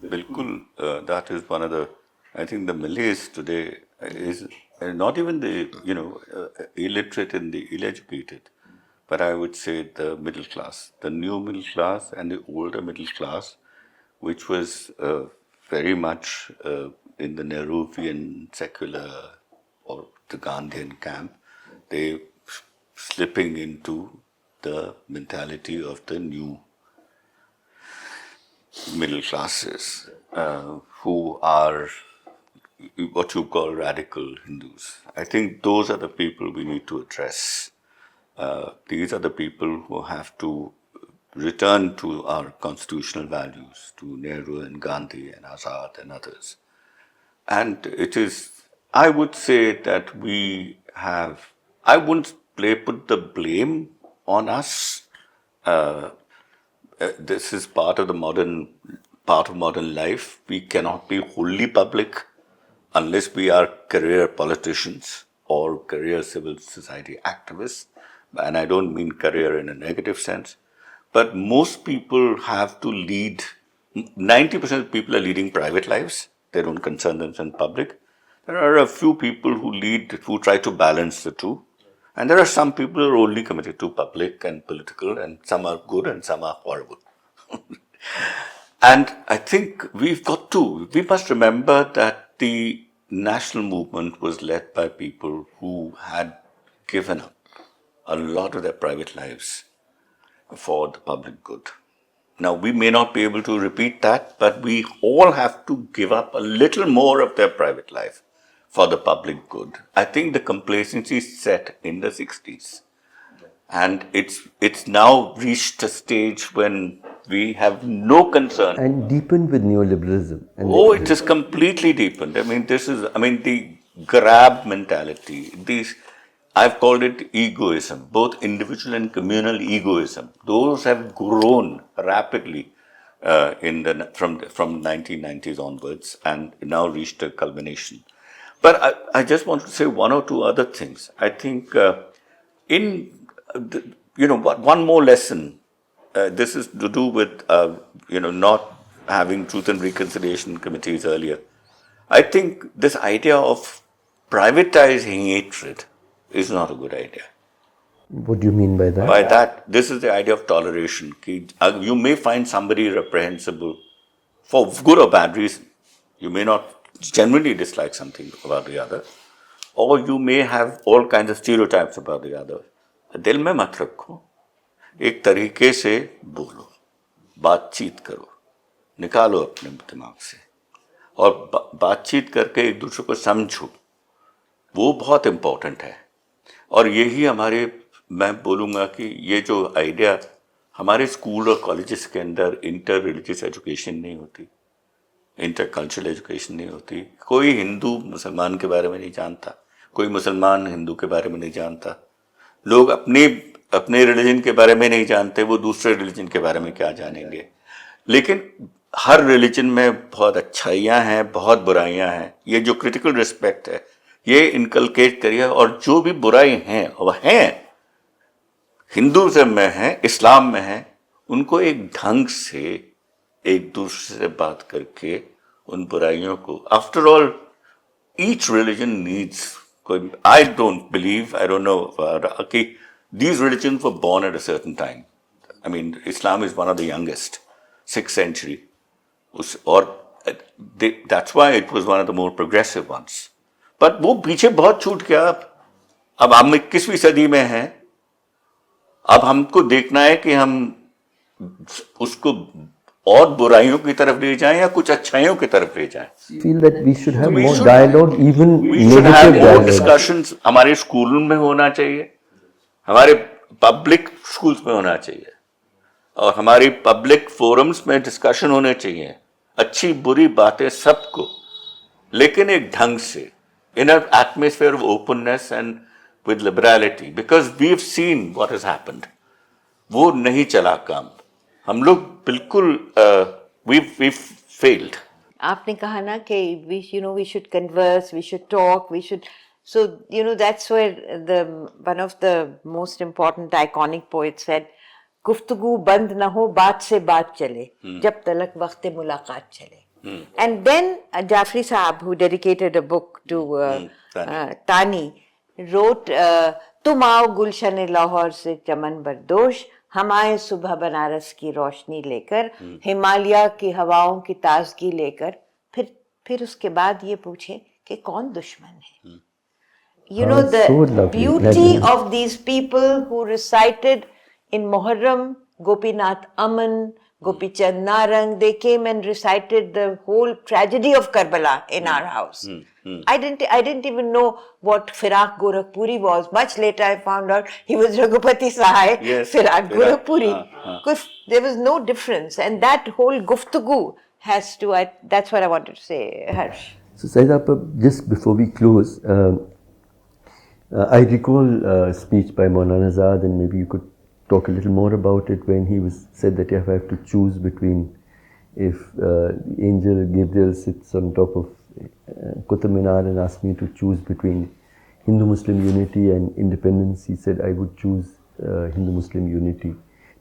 Bilkul, that is one of the. I think the Malays today is not even the illiterate and the ill-educated, but I would say the middle class, the new middle class and the older middle class, which was very much in the Nehruvian secular or the Gandhian camp, they slipping into the mentality of the new middle classes who are what you call radical Hindus. I think those are the people we need to address. These are the people who have to return to our constitutional values, to Nehru and Gandhi and Azad and others. And it is, I would say that we have, I wouldn't put the blame on us. This is part of modern life. We cannot be wholly public unless we are career politicians or career civil society activists. And I don't mean career in a negative sense. But most people have to lead, 90% of people are leading private lives. They don't concern themselves in public. There are a few people who try to balance the two. And there are some people who are only committed to public and political, and some are good and some are horrible. And I think we must remember that the national movement was led by people who had given up a lot of their private lives for the public good. Now, we may not be able to repeat that, but we all have to give up a little more of their private life for the public good. I think the complacency set in the 60s. And it's now reached a stage when we have no concern. And deepened with neoliberalism. It is completely deepened. The grab mentality, I've called it egoism, both individual and communal egoism. Those have grown rapidly from 1990s onwards and now reached a culmination. But I just want to say one or two other things. I think one more lesson. This is to do with not having truth and reconciliation committees earlier. I think this idea of privatizing hatred is not a good idea. What do you mean by that? By that, this is the idea of toleration. You may find somebody reprehensible for good or bad reason. You may not genuinely dislike something about the other, or you may have all kinds of stereotypes about the other. दिल में मत रखो, एक तरीके से बोलो, बातचीत करो, निकालो अपने दिमाग से, और बातचीत करके एक दूसरे को समझो, वो बहुत इम्पोर्टेंट है. और यही मैं बोलूँगा कि ये जो आइडिया हमारे स्कूल और कॉलेजेस के अंदर इंटर रिलीजियस एजुकेशन नहीं होती, इंटर कल्चरल एजुकेशन नहीं होती, कोई हिंदू मुसलमान के बारे में नहीं जानता, कोई मुसलमान हिंदू के बारे में नहीं जानता, लोग अपने रिलीजन के बारे में नहीं जानते, वो दूसरे रिलीजन के बारे में क्या जानेंगे। लेकिन हर रिलीजन में बहुत अच्छाइयाँ हैं, बहुत बुराइयाँ हैं। ये जो क्रिटिकल रिस्पेक्ट है ये इनकलकेट करिए, और जो भी बुराई हैं वह हैं, हिंदुज़म में है, इस्लाम में है, उनको एक ढंग से एक दूसरे से बात करके उन बुराइयों को, after all each religion needs, I don't believe, I don't know कि these religions were born at a certain time. I mean, Islam is one of the youngest, 6th century. और that's why it was one of the more progressive ones. But वो पीछे बहुत छूट गया। अब हम 21वीं सदी में हैं, अब हमको देखना है कि हम उसको और बुराइयों की तरफ ले जाएं या कुछ अच्छाइयों की तरफ ले जाएं। Feel that we should have more dialogue, even We should have negative more dialogue. discussions. हमारे स्कूलों में होना चाहिए, हमारे पब्लिक स्कूल्स में होना चाहिए, और हमारी पब्लिक फोरम्स में डिस्कशन होने चाहिए, अच्छी बुरी बातें सबको, लेकिन एक ढंग से, in an atmosphere of openness and with liberality, because we have seen what has happened. वो नहीं चला काम, हम लोग बिल्कुल वी फेल्ड। आपने कहा ना कि we should converse, we should talk, we should. So that's where one of the most important iconic poets said, गुफ्तगू बंद ना हो, बात से बात चले, जब तलक वक्त मुलाकात चले. And then Jafri Saab, who dedicated a book to Tani, wrote, तुम आओ गुलशन लाहौर से चमन बरदोश, हम आए सुबह बनारस की रोशनी लेकर, हिमालय की हवाओं की ताजगी लेकर. फिर उसके बाद ये पूछे कि कौन दुश्मन है. The so beauty of these people who recited in Muharram, Gopinath Aman, Gopi Chand Narang, they came and recited the whole tragedy of Karbala in our house. I didn't even know what Firak Gorakhpuri was. Much later I found out he was Raghupati Sahai, Firak Gorakhpuri. Because there was no difference. And that whole guftagu has to, that's what I wanted to say, Harsh. So Syeda, just before we close, I recall a speech by Maulana Azad, and maybe you could talk a little more about it, when he said that if I have to choose between, if the angel Gabriel sits on top of Qutb Minar and asks me to choose between Hindu-Muslim unity and independence, he said I would choose Hindu-Muslim unity.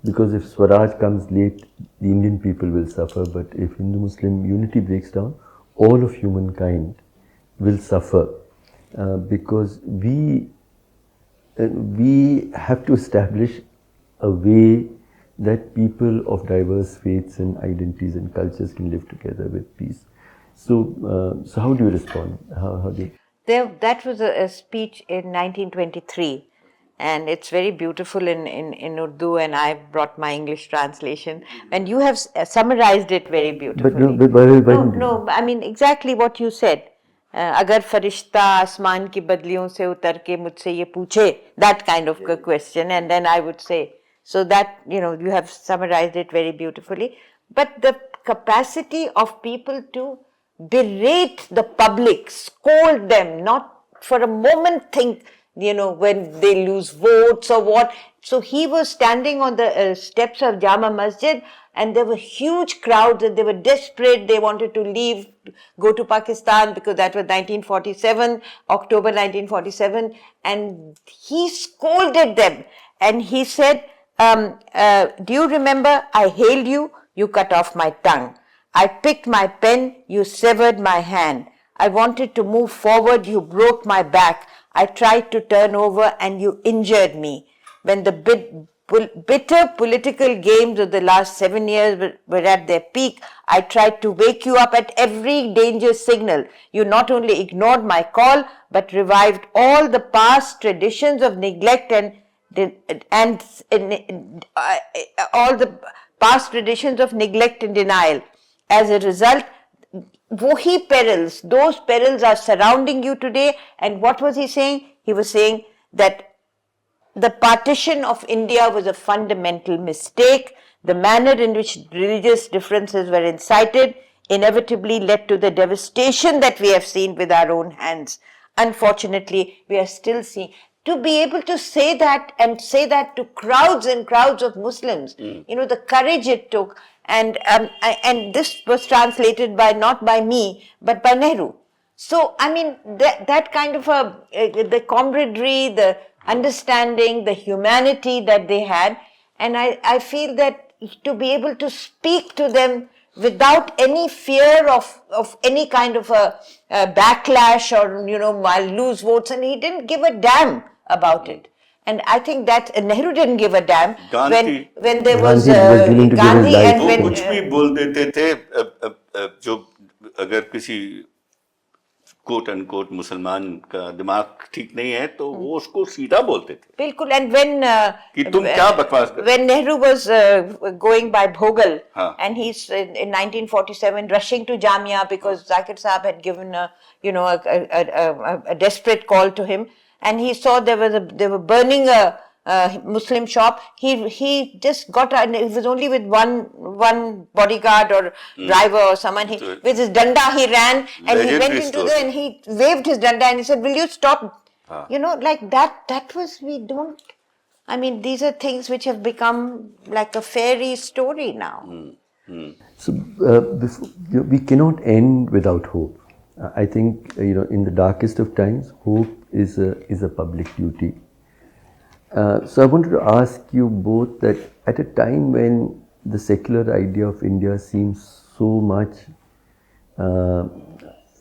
Because if Swaraj comes late, the Indian people will suffer, but if Hindu-Muslim unity breaks down, all of humankind will suffer. Because we have to establish a way that people of diverse faiths and identities and cultures can live together with peace. So, so how do you respond? How do you? That was a speech in 1923, and it's very beautiful in Urdu, and I brought my English translation, and you have summarized it very beautifully. But No, I mean exactly what you said. अगर फरिश्ता आसमान की बदलियों से उतर के मुझसे ये पूछे, that kind of a question, and then I would say, so that, you have summarized it very beautifully. But the capacity of people to berate the public, scold them, not for a moment think, when they lose votes or what. So he was standing on the steps of Jama Masjid, and there were huge crowds, and they were desperate. They wanted to leave, go to Pakistan, because that was 1947, October 1947. And he scolded them. And he said, do you remember, I hailed you, you cut off my tongue. I picked my pen, you severed my hand. I wanted to move forward, you broke my back. I tried to turn over and you injured me. When the bitter political games of the last 7 years were at their peak, I tried to wake you up at every danger signal. You not only ignored my call, but revived all the past traditions of neglect and all the past traditions of neglect and denial. As a result, those perils are surrounding you today. And what was he saying? He was saying that the partition of India was a fundamental mistake. The manner in which religious differences were incited inevitably led to the devastation that we have seen with our own hands. unfortunately, we are still seeing. To be able to say that and say that to crowds and crowds of Muslims, the courage it took, and this was translated by not by me but by Nehru. So I mean that kind of the camaraderie, the understanding, the humanity that they had, and I feel that to be able to speak to them without any fear of any kind of a backlash or I'll lose votes, and he didn't give a damn about it. And I think that Nehru didn't give a damn Gandhi, when there was Gandhi was willing to give his Gandhi, life. and वो when कुछ भी बोल देते थे जो अगर किसी quote unquote मुसलमान का दिमाग ठीक नहीं है तो वो उसको सीधा बोलते थे बिल्कुल. And when कि तुम क्या बकवास कर when Nehru was going by Bhogal, हाँ. and he's in 1947 rushing to Jamia because Zakir Saab had given a desperate call to him, and he saw they were burning a Muslim shop. He just got, and it was only with one bodyguard or driver or someone. With his danda he ran, and he went into story. and he waved his danda and he said, "Will you stop?" Like that. That was, we don't. I mean, these are things which have become like a fairy story now. So we cannot end without hope. I think in the darkest of times, hope is a public duty. So I wanted to ask you both that at a time when the secular idea of India seems so much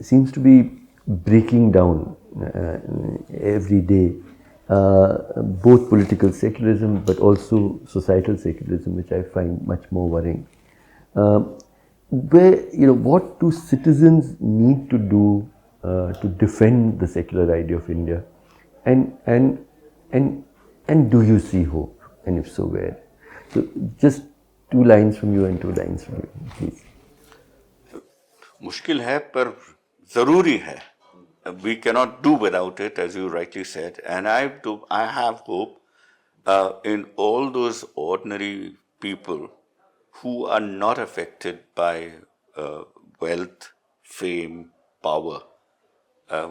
seems to be breaking down every day, both political secularism but also societal secularism, which I find much more worrying. What do citizens need to do to defend the secular idea of India, and do you see hope, and if so, where? So just 2 lines from you and 2 lines from you, please. मुश्किल है पर जरूरी है. We cannot do without it, as you rightly said, and I have hope in all those ordinary people who are not affected by wealth, fame, power,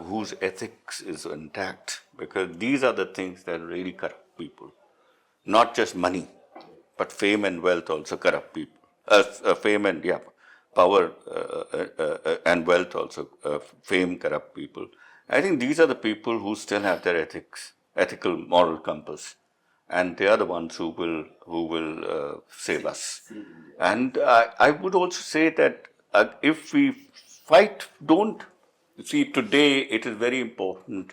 whose ethics is intact, because these are the things that really corrupt people. Not just money, but fame and wealth also corrupt people. Fame and power and wealth also, fame corrupt people. I think these are the people who still have their ethical, moral compass, and they are the ones who will save us. And I would also say that if we fight, don't see, today it is very important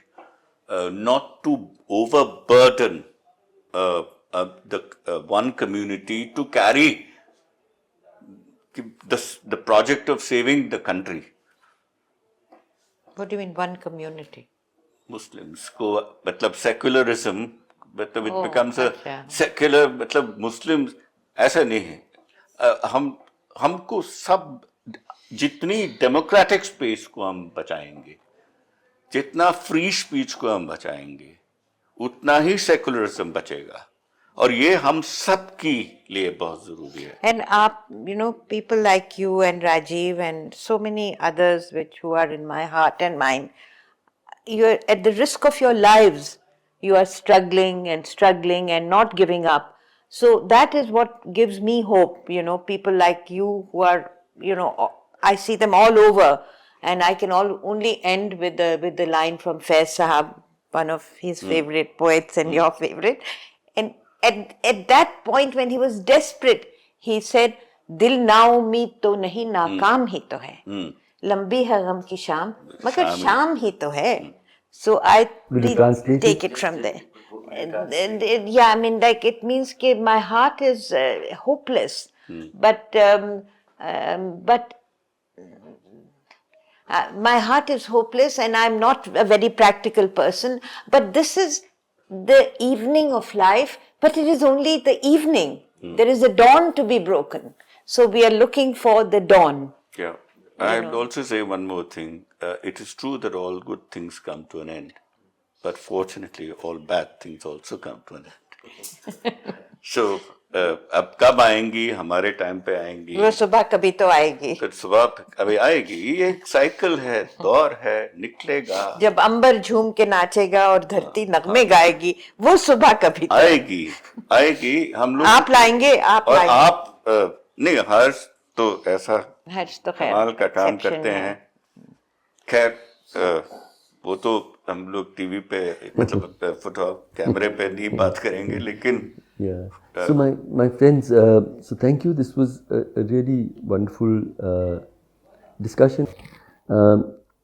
not to overburden the one community to carry the project of saving the country. What do you mean, one community? Muslims को मतलब secularism, मतलब it becomes a अच्छा. secular, मतलब Muslims ऐसा नहीं है. हमको सब जितनी डेमोक्रेटिक स्पेस को हम बचाएंगे, जितना फ्री स्पीच को हम बचाएंगे, उतना ही सेकुलरिज्म बचेगा, और ये हम सब की लिए बहुत जरूरी है. And people like you and Rajeev and so many others who are in my heart and mind, you're at the risk of your lives. You are struggling and not giving up. So that is what gives me hope. People like you who are, I see them all over, and I can only end with the line from Faiz Sahab, one of his favorite poets and your favorite. And at that point when he was desperate, he said, "Dil na umeed to nahi, naakaam hi to hai. Lambi hai gham ki shaam, magar shaam hi to hai." So I take it from there. Yeah, I mean, like, it means that my heart is hopeless, but my heart is hopeless, and I'm not a very practical person. But this is the evening of life, but it is only the evening. There is a dawn to be broken. So we are looking for the dawn. Yeah. I would also say one more thing. It is true that all good things come to an end, but fortunately all bad things also come to an end. So अब कब आएंगी, हमारे time पे आएंगी, वो सुबह कभी तो आएगी, फिर सुबह अभी आएगी, ये एक साइकिल है, दौर है, निकलेगा, जब अंबर झूम के नाचेगा और धरती नगमे गाएगी, वो सुबह कभी तो आएगी, आएगी। हम लोग आप लाएंगे, आप और लाएंगे। आप नहीं, हर्ष तो ऐसा हर्ष तो खैर कमाल का काम exception करते है। हैं। खैर वो तो हम लोग टीवी पे मतलब फुटबॉल कैमरे पे नहीं बात करेंगे, लेकिन Yeah. So my friends, so thank you. This was a really wonderful discussion.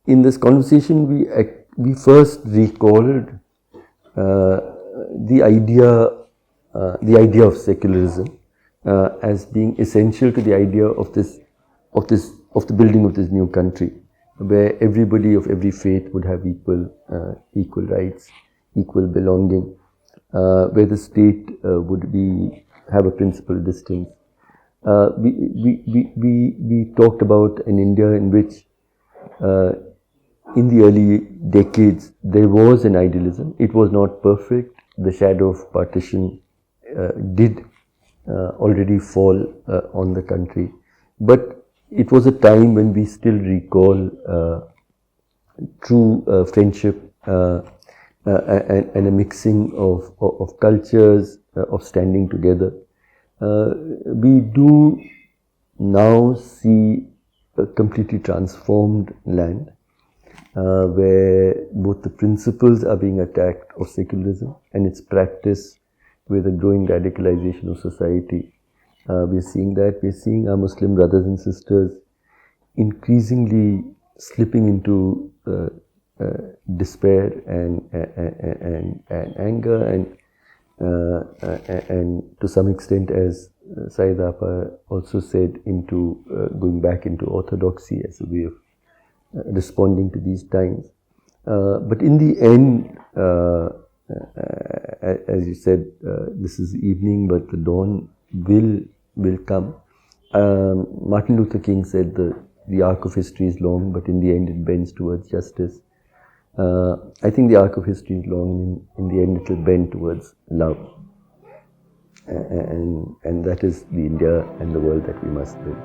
In this conversation, we first recalled the idea of secularism as being essential to the idea of the building of this new country, where everybody of every faith would have equal rights, equal belonging, where the state would have a principal distance. We talked about an India in which in the early decades there was an idealism. It was not perfect. The shadow of partition did already fall on the country, but it was a time when we still recall true friendship and a mixing of cultures, of standing together. We do now see a completely transformed land where both the principles are being attacked of secularism and its practice with a growing radicalization of society. We're seeing that. We're seeing our Muslim brothers and sisters increasingly slipping into despair and anger and to some extent, as Syeda also said, into going back into orthodoxy as a way of responding to these times. But in the end, as you said, this is evening, but the dawn will come. Martin Luther King said the arc of history is long, but in the end it bends towards justice. I think the arc of history is long, and in the end it will bend towards love. And that is the India and the world that we must build.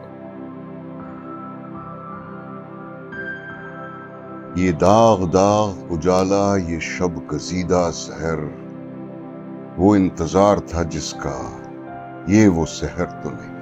ये दाग दाग उजाला, ये शब कसीदा सहर, वो इंतजार था जिसका, ये वो सहर तो नहीं।